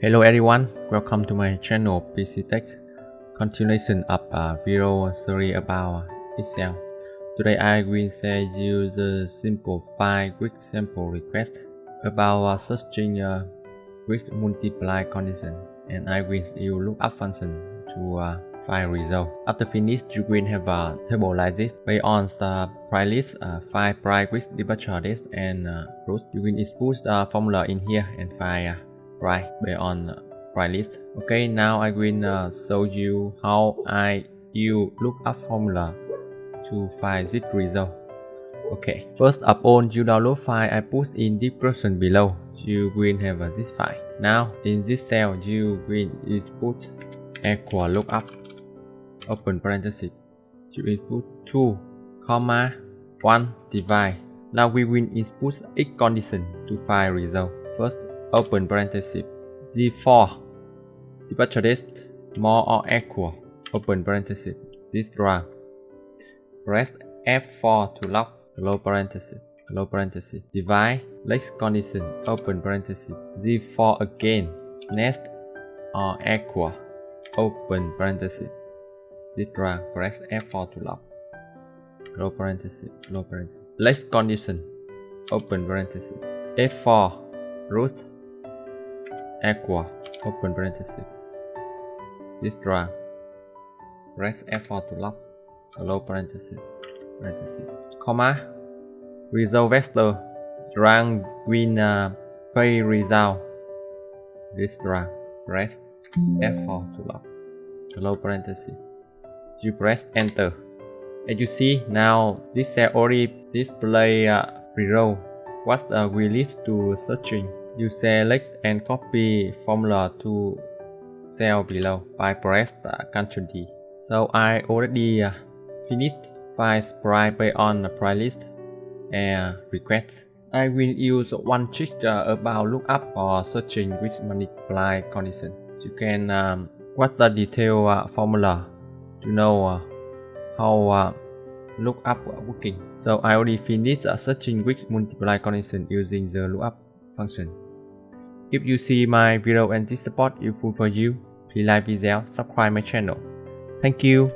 Hello everyone, welcome to my channel PCTech. Continuation of a video series about Excel. Today I will share you the simple 5 quick sample request about searching with multiply condition, and I will use lookup function to find result. After finish, you will have a table like this based on the price list, 5 price with departure date and route. You will input the formula in here and find price based on price list. Okay, now I will show you how I use lookup formula to find this result. Okay, first of all, you download file I put in description below. You will have this file. Now in this cell, you will input equal lookup, open parenthesis. You input 2, 1 divide. Now we will input x condition to find result. First, open parenthesis. G4 departure date more or equal, open parenthesis. This round. Press F4 to lock, close parenthesis, divide, next condition, open parenthesis, G4 again, next or equal, open parenthesis, this round, press F4 to lock, close parenthesis, next condition, open parenthesis, F4, root, equal, open parenthesis, this round, press F4 to lock, close parenthesis, comma, result vector strong with pay result, this round, press F4 to lock, close parenthesis, you press enter. As you see, now this cell already display result. What will lead to searching? You select and copy formula to cell below by press Ctrl D. So I already finished find price based on the price list and request. I will use one trick about lookup for searching with multiply condition. You can watch the detailed formula to know how lookup working. So I already finished searching with multiply condition using the lookup function. If you see my video and this support useful for you, please like video, subscribe my channel. Thank you.